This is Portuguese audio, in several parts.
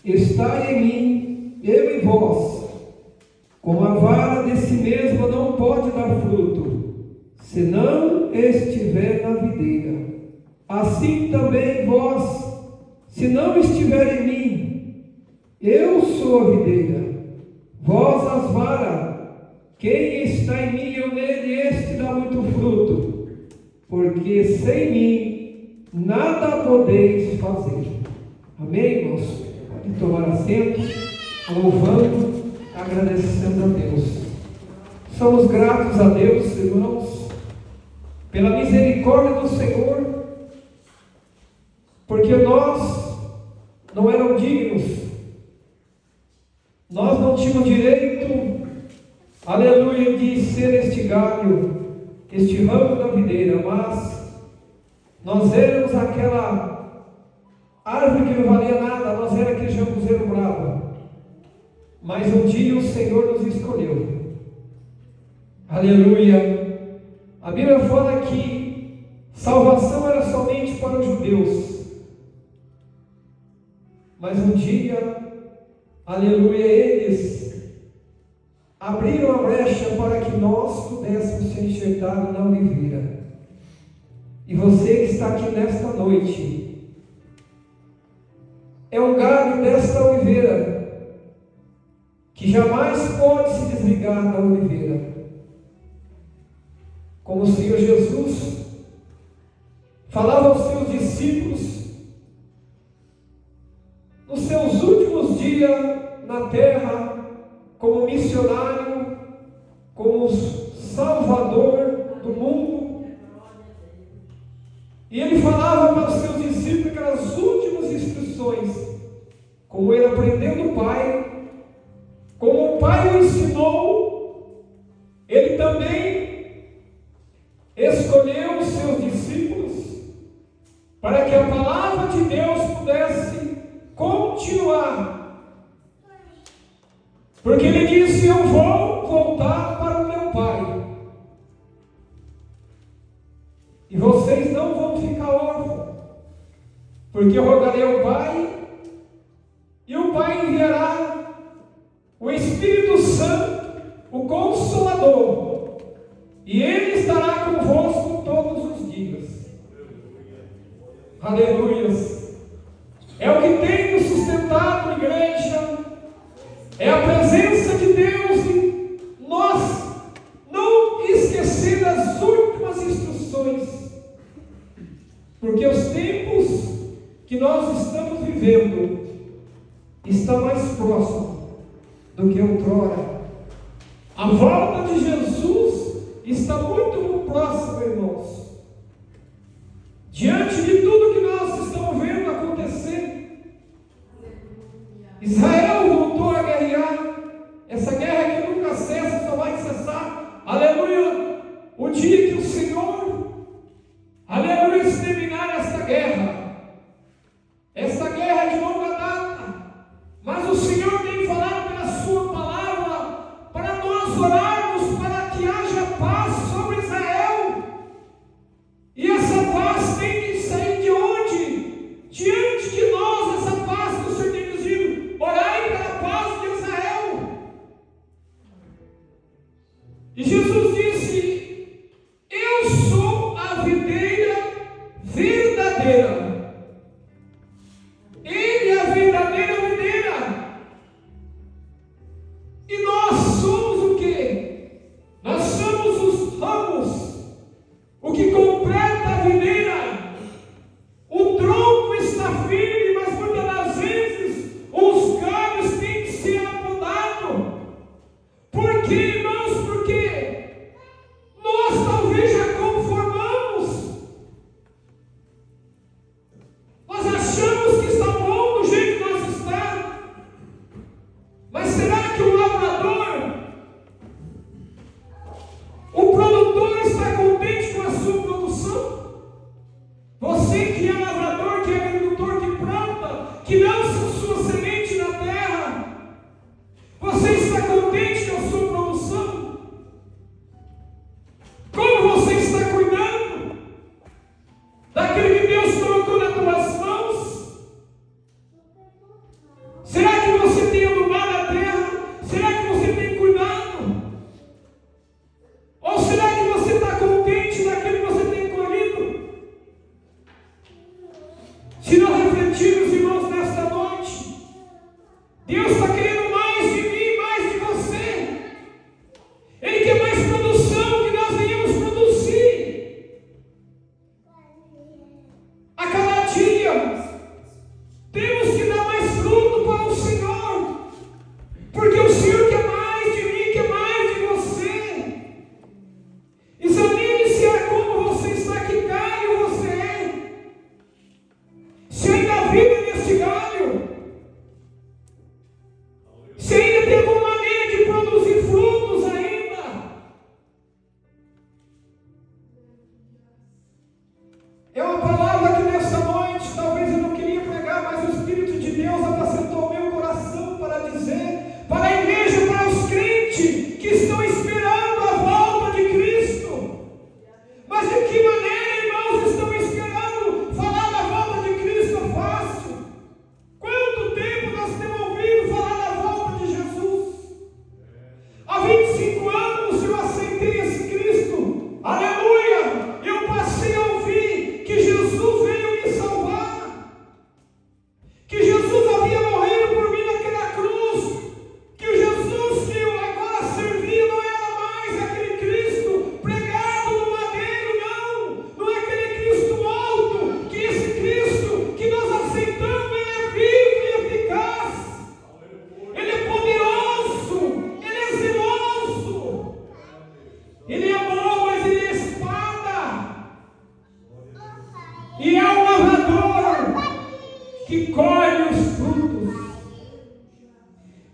Estai em mim, eu em vós. Como a vara de si mesma não pode dar fruto, se não estiver na videira, assim também vós, se não estiver em mim. Eu sou a videira, vós as varas. Quem está em mim, eu nele, este dá muito fruto, porque sem mim nada podeis fazer. Amém, irmãos? Pode tomar assento, louvando, agradecendo a Deus. Somos gratos a Deus, irmãos, pela misericórdia do Senhor, porque nós não éramos dignos, nós não tínhamos direito, aleluia, de ser este galho, este ramo da videira, mas nós éramos aquela árvore que não valia nada, nós éramos aquele jambuzeiro bravo. Mas um dia o Senhor nos escolheu. Aleluia. A Bíblia fala que salvação era somente para os judeus. Mas um dia, aleluia, eles abriram a brecha para que nós pudéssemos ser enxertados na oliveira. E você que está aqui nesta noite é um galho desta oliveira que jamais pode se desligar da oliveira. Como o Senhor Jesus falava aos seus discípulos nos seus últimos dias na terra, como missionário, como salvador do mundo. E ele falava para os seus discípulos aquelas últimas instruções, como ele aprendeu do Pai, como o Pai o ensinou, ele também escolheu os seus discípulos para que a palavra de Deus pudesse continuar. Porque ele disse: eu vou voltar para o meu Pai, e vocês não vão ficar órfãos, porque eu rogarei ao Pai, e o Pai enviará o Espírito Santo, o Consolador, e ele estará convosco todos os dias. Aleluias. É o que tem nos sustentado, igreja. É a presença de Deus em nós, não esquecer das últimas instruções, porque os tempos que nós estamos vivendo está mais próximo do que outrora. A volta de Jesus está muito próxima, irmãos. Diante de tudo que nós estamos vendo acontecer, Israel voltou a guerrear, essa guerra que nunca cessa, só vai cessar, aleluia, o dia que o Senhor, aleluia, exterminar essa guerra é de longa data, mas o Senhor tem falado pela sua palavra, para nós orarmos, para que haja paz sobre Israel, e essa paz tem que sair de onde? Diante de nós, essa paz que o Senhor tem nos dito. Orai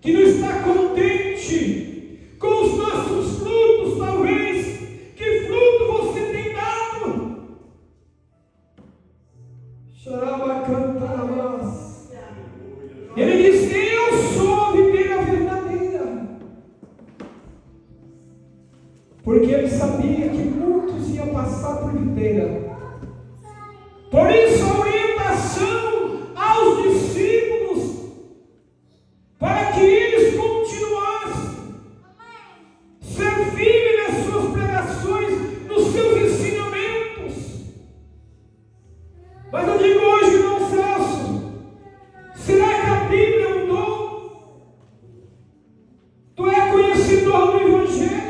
que não está contente com os nossos frutos, talvez. Que fruto você tem dado? Ele diz: eu sou a videira verdadeira. Porque ele sabia que muitos iam passar por videira. Por isso a orientação aos discípulos, para que eles continuassem ser firmes nas suas pregações, nos seus ensinamentos. Mas eu digo hoje, irmão Celso, será que a Bíblia é um dom? Tu é conhecedor do Evangelho?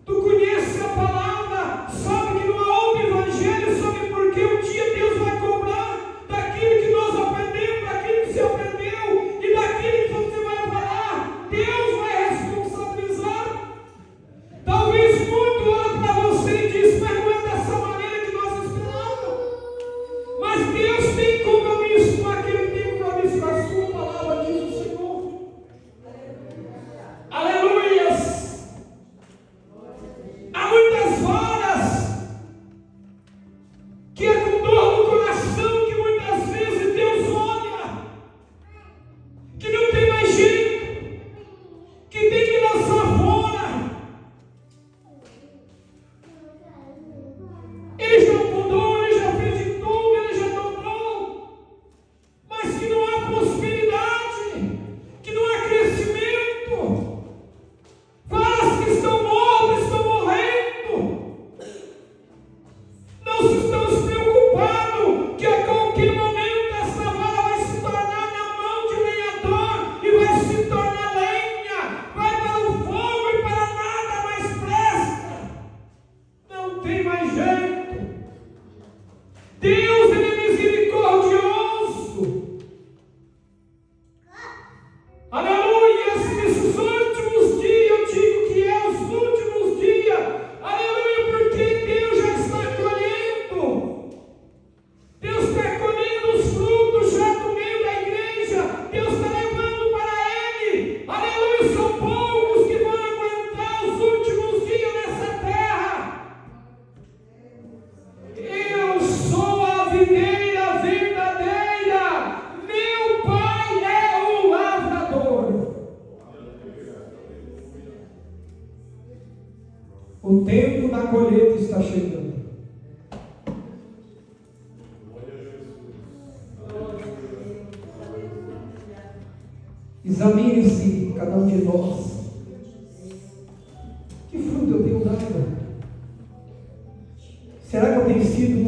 Tu conhece a palavra? Sabe que não há outro Evangelho? Sabe por que um dia Deus vai cobrar daquilo que nós aprendemos, daquilo que você aprendeu e daquilo que você vai falar? Deus vai responsabilizar. Talvez muito olhe para você e diz: mas não é dessa maneira que nós esperávamos. Mas Deus tem compromisso com aquele que tem compromisso com a sua palavra, diz o Senhor. Aleluias! Há muitas varas que é com dor no coração que muitas vezes Deus olha, que não tem mais jeito, que tem que lançar fora. Ele já mudou, ele já fez de tudo, ele já dobrou, mas que não há prosperidade, que não há crescimento. Varas que estão mortas, estão morrendo. Não se estão se preocupando que a qualquer momento essa vara vai se tornar na mão de lenhador e vai se tornar lenha, vai para o fogo e para nada mais presta. Não tem mais jeito. Deus, ele é misericordioso. Aleluia! Nesses últimos dias, eu digo que é os últimos dias. Aleluia! Porque Deus já está colhendo. Deus está colhendo os frutos já no meio da igreja. Deus está levando para Ele. Aleluia! São poucos que vão aguentar os últimos dias nessa terra. Eu sou a videira verdadeira. Meu Pai é o lavrador. O tempo da colheita está chegando. Examine-se, cada um de nós. Que fruto eu tenho dado? Será que eu tenho sido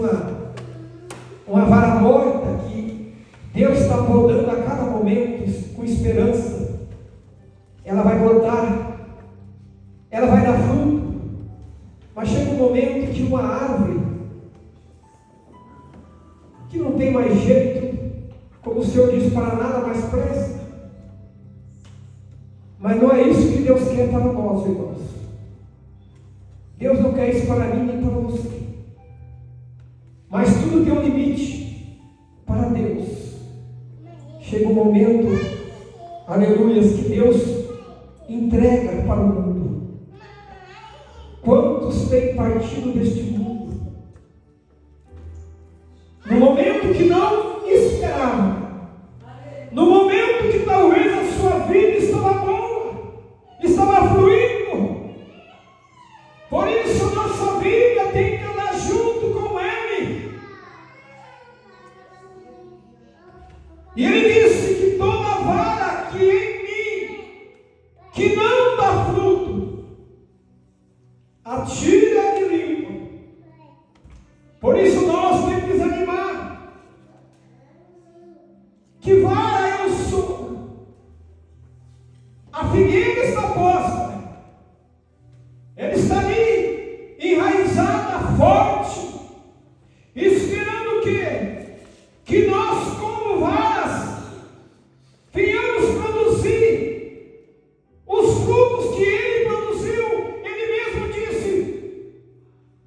uma vara morta que Deus está podando a cada momento com esperança? Ela vai brotar, ela vai dar fruto, mas chega um momento que uma árvore que não tem mais jeito, como o Senhor diz, para nada mais presta. Mas não é isso que Deus quer para nós, irmãos. Deus não quer isso para mim nem para você. Mas tudo tem um limite para Deus. Chega um momento, aleluias, que Deus entrega para o mundo. Quantos têm partido deste mundo? No momento que não esperava, no momento que talvez a sua vida estava boa, estava fluindo. Por isso a nossa vida tem que andar junto com Ele. E Ele disse que toda vara que em mim, que não dá fruto, atira e limpa. Por isso nós temos que desanimar. Que vara eu sou? A figueira está posta. Ela está ali, enraizada, forte, esperando o quê? Que nós, como varas, venhamos produzir os frutos que Ele produziu. Ele mesmo disse: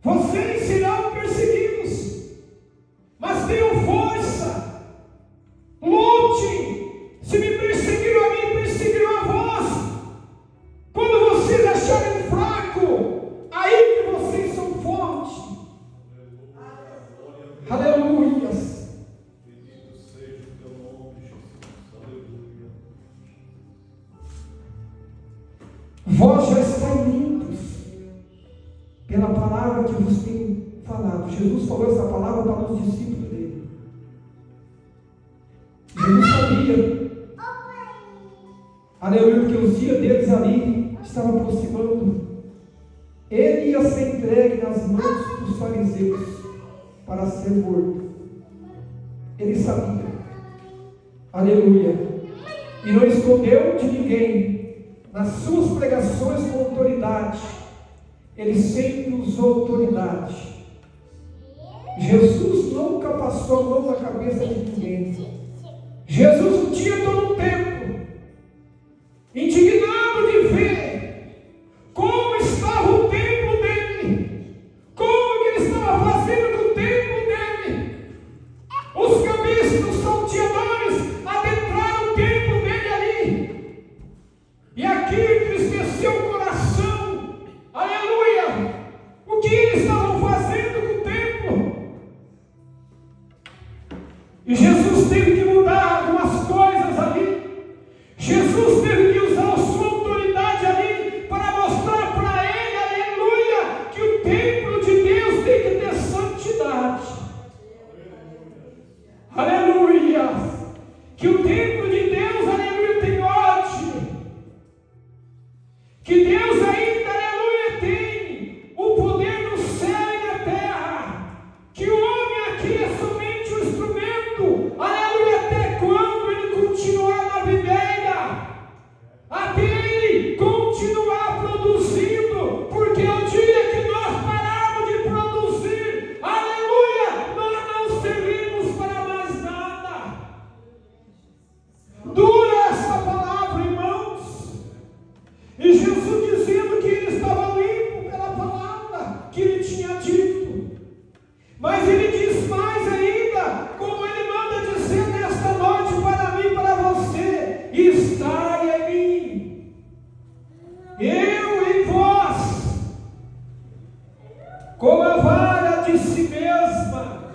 vocês serão perseguidos, mas tenham força, lutem. Se me perseguiram a mim, perseguiram a aquela palavra que vos tenho falado. Jesus falou essa palavra para os discípulos dele. Jesus sabia, aleluia, porque os dias deles ali estavam aproximando. Ele ia ser entregue nas mãos dos fariseus para ser morto. Ele sabia, aleluia, e não escondeu de ninguém. Nas suas pregações com autoridade, ele sempre usou autoridade. Jesus nunca passou a mão na cabeça de ninguém. Jesus um dia entrou no templo, indignado de ver como estava o templo dele, como que ele estava fazendo no templo dele. Os cambistas, os salteadores adentraram o templo dele ali, e aquilo entristeceu o coração. Aleluia! O que eles estavam fazendo com o templo? E Jesus teve que mudar algumas coisas ali. Jesus teve que usar a sua autoridade ali para mostrar para ele, aleluia, que o templo de Deus tem que ter santidade. Aleluia! Que o templo de Deus, aleluia, tem ordem. Que Deus ainda, aleluia, tem o poder no céu e na terra. Que o homem aqui é somente um instrumento, aleluia, até quando ele continuar na videira, até ele continuar produzindo, porque o dia que nós pararmos de produzir, aleluia, nós não servimos para mais nada. Dura essa palavra, irmãos. E Jesus dizendo que ele estava limpo pela palavra que ele tinha dito. Mas ele diz mais ainda, como ele manda dizer nesta noite para mim e para você: estai em mim, eu em vós, como a vara de si mesma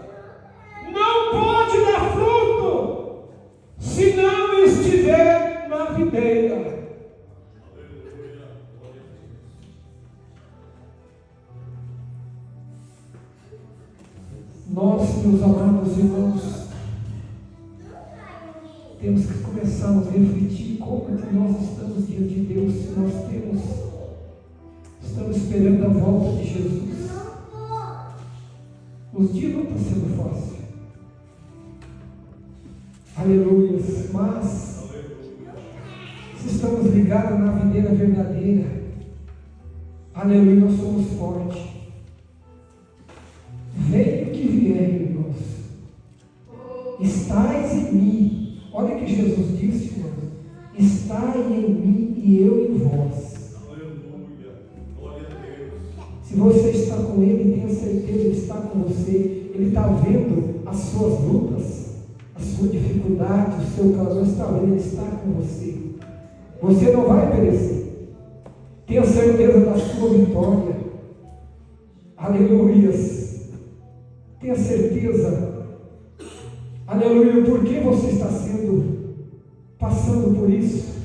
não pode dar fruto se não estiver na videira. Nós, meus amados irmãos, temos que começar a refletir como que nós estamos diante de Deus, se nós estamos esperando a volta de Jesus. Os dias não estão sendo fáceis. Aleluia. Mas se estamos ligados na videira verdadeira, aleluia, nós somos fortes. Venha o que vier, irmãos, estais em mim. Olha o que Jesus disse, irmãos: estai em mim e eu em vós. Aleluia, glória a Deus. Se você está com Ele, tenha certeza, Ele está com você. Ele está vendo as suas lutas, a sua dificuldade, o seu calor, está vendo, Ele está com você. Você não vai perecer. Tenha certeza da sua vitória. Aleluia. Tenha certeza, aleluia, por que você está passando por isso.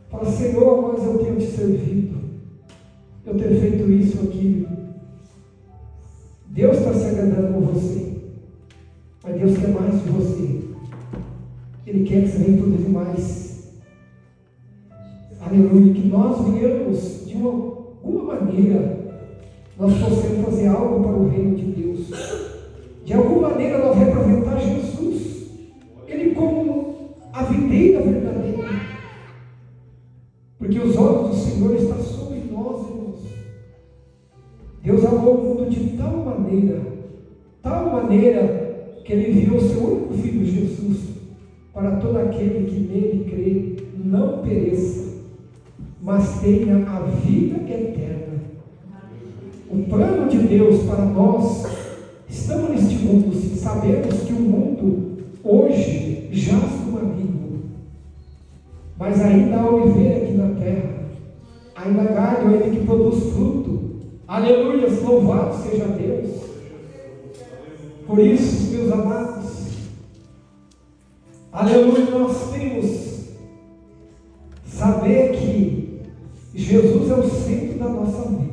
Fala: Senhor, mas eu tenho te servido, eu tenho feito isso, aquilo. Deus está se agradando com você, mas Deus quer mais de você. Ele quer que você venha produzir mais. Aleluia, que nós venhamos de alguma maneira, nós possamos fazer algo para o reino de Deus. De alguma maneira nós representar Jesus, Ele como a videira verdadeira. Porque os olhos do Senhor estão sobre nós, irmãos. Deus amou o mundo de tal maneira, que Ele enviou o seu único Filho Jesus, para todo aquele que nele crê, não pereça, mas tenha a vida eterna. O plano de Deus para nós, estamos neste mundo, sabemos que o mundo hoje jaz no maligno, mas ainda há oliveira aqui na terra, ainda há galho, ainda que produz fruto. Aleluia, louvado seja Deus. Por isso, meus amados, aleluia, nós temos saber que Jesus é o centro da nossa vida.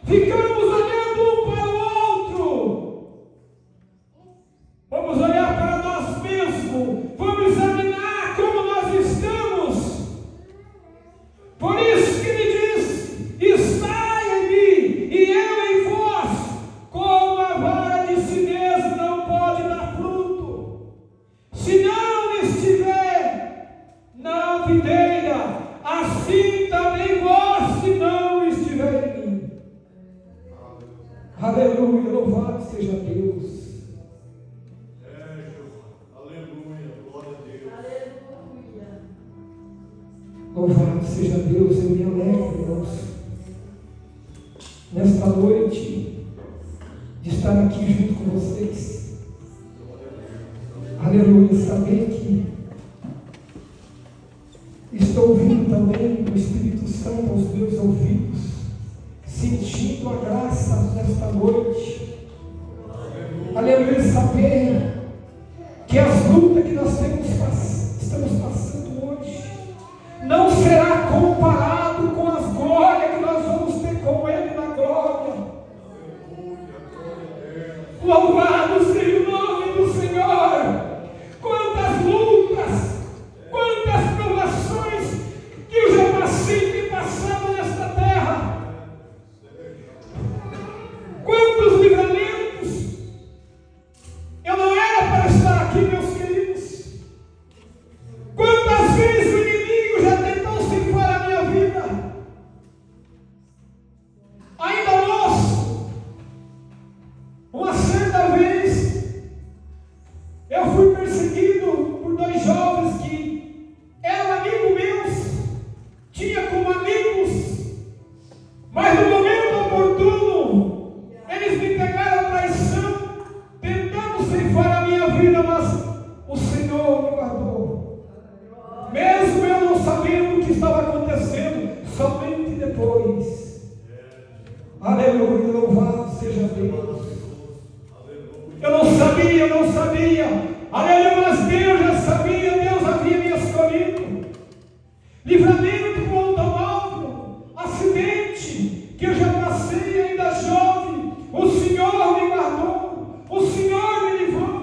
ficamos olhando um para o outro. Vamos olhar para nós mesmos, vamos examinar como nós estamos. Por isso que ele diz: está em mim e eu em vós, como a vara de si mesmo não pode dar fruto, se não estiver na videira, assim também vós, se não estiver em mim. Aleluia, louvado seja Deus. Louvado seja Deus, eu me alegro, irmãos, nesta noite, de estar aqui junto com vocês. Aleluia, saber que estou ouvindo também o Espírito Santo aos meus ouvidos, sentindo a graça nesta noite. Aleluia, saber que as lutas que nós estamos passando hoje não será comparado com as glórias que nós vamos ter com Ele na glória. Louvado seja o nome do Senhor. Quantas lutas, quantas provações que eu já passei e tenho passado nesta terra. Quantos livramentos. Eu não era para estar aqui, meus queridos. Quantas vezes o inimigo já tentou ceifar a minha vida. Ainda moço, uma certa vez, eu fui perseguido por dois jovens que eram amigos meus, tinha como amigos, mas no momento oportuno, eles me pegaram a traição, tentando ceifar a minha vida, mas o Senhor me guardou. Mesmo eu não sabendo o que estava acontecendo, somente depois. Aleluia, louvado seja Deus. Eu não sabia. Aleluia, mas Deus já sabia, Deus havia me escolhido. Livramento contra o alvo, acidente que eu já passei ainda jovem. O Senhor me guardou, o Senhor me livrou.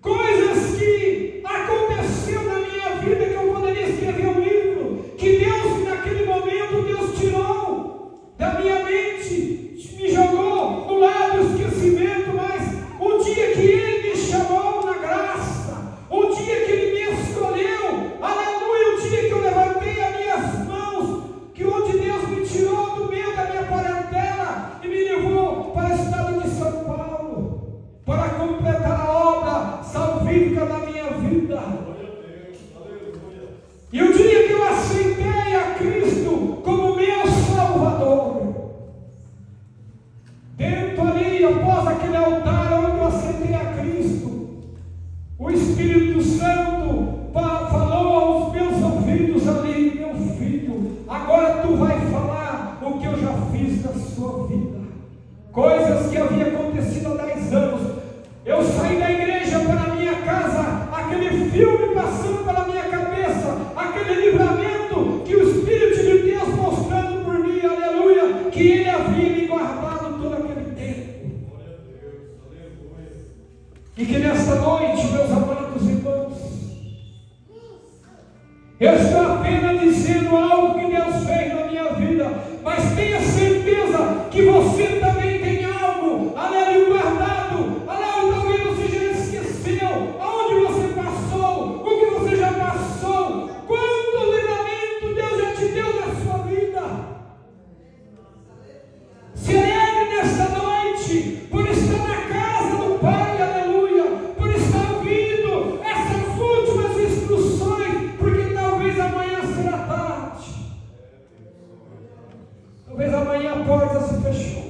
Coisas que aconteceu na minha vida que eu poderia escrever um livro, que Deus naquele momento Deus tirou da minha mente, me jogou no lado do esquecimento, mas o dia que Ele me chamou na graça, o dia que Ele me escolheu, aleluia, o dia que eu levantei as minhas mãos, que onde Deus me tirou do meio da minha parentela e me levou para o estado de São Paulo, para completar a obra salvífica da minha vida. E o dia que eu aceitei a Cristo como meu Salvador, dentro ali, após aquele altar onde eu aceitei a Cristo, o Espírito Santo falou aos meus ouvidos ali: meu filho, agora tu vai falar o que eu já fiz na sua vida. Coisas que havia acontecido há 10 anos. Eu saí da igreja para a minha casa, aquele filme passando pela minha cabeça, aquele livramento que o Espírito de Deus mostrando por mim, aleluia, que Ele havia me guardado todo aquele tempo. E que nesta noite, meus amados irmãos, eu estou apenas dizendo algo que Deus fez na minha vida, mas tenha certeza que você também tem algo, aleluia, guardado, aleluia, talvez você já esqueceu aonde você passou, o que você já passou, quanto livramento Deus já te deu na sua vida. Se alegre nesta noite, por estar na casa do Pai, aleluia, por estar ouvindo essas últimas instruções, porque talvez amanhã será tarde. Talvez amanhã a porta se fechou.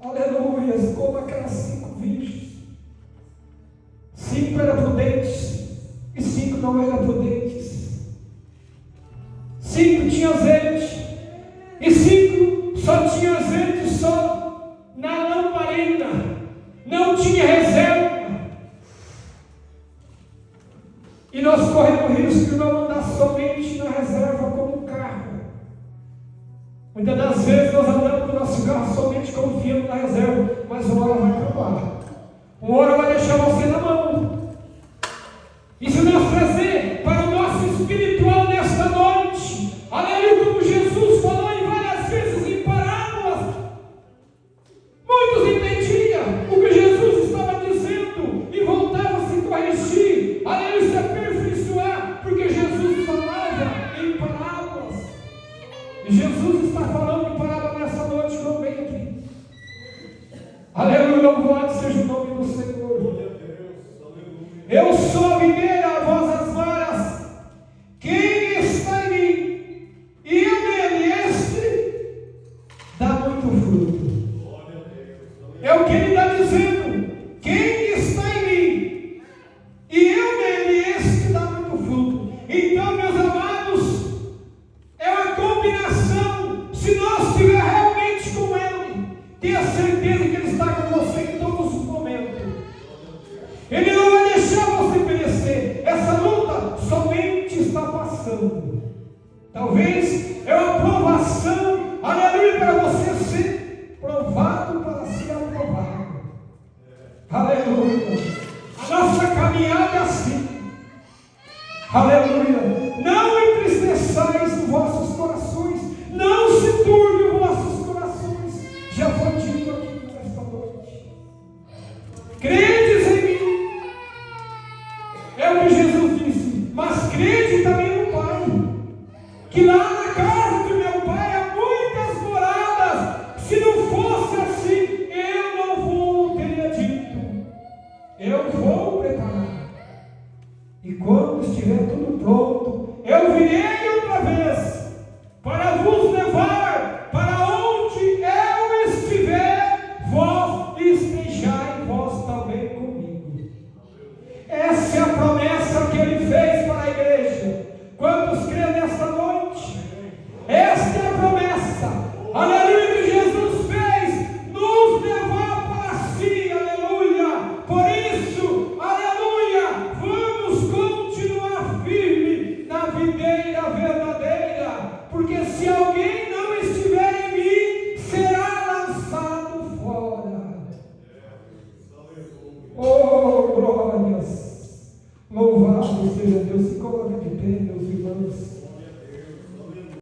Aleluia, como aquelas 5 virgens. 5 eram prudentes e 5 não eram prudentes. 5 tinham azeite e 5 só tinham azeite só na lamparina. Não tinha reserva. E nós corremos risco de não andar somente na reserva como um carro. Muitas das vezes nós andamos no nosso carro somente confiando na reserva, mas uma hora vai acabar. Uma hora vai deixar você na mão. E se nós trazer para o nosso espiritual nesta noite, aleluia, como Jesus falou em várias vezes em parábolas, muitos entendiam o que Jesus estava dizendo e voltavam a se corrigir, aleluia, se aperfeiçoar, porque Jesus falava em parábolas. E Jesus está falando em parábola nessa noite também aqui. Aleluia, louvado seja o nome do Senhor. Eu sou a videira, vós as varas. Quem está em mim e eu nele, este dá muito fruto. É o que ele está dizendo. Quem está em mim e eu nele, este dá muito fruto. Então, meus amados, é uma combinação. Se nós estivermos realmente com ele, tenha certeza que ele está com você em todos os momentos. Ele não vai deixar você perecer. Essa luta somente está passando. Talvez é uma provação, aleluia, para você ser provado para ser aprovado. Aleluia. A nossa caminhada é assim. Aleluia. Não entristeçais os vossos corações. Não se turbe os vossos corações. Já foi dito aqui nesta noite. Credes em mim. É o que Jesus disse. Mas crede também no Pai. Que lá na casa do meu Pai há muitas moradas. Se não fosse assim, eu não vou teria dito. Eu vou preparar. E quando estiver tudo pronto, eu virei outra vez para vos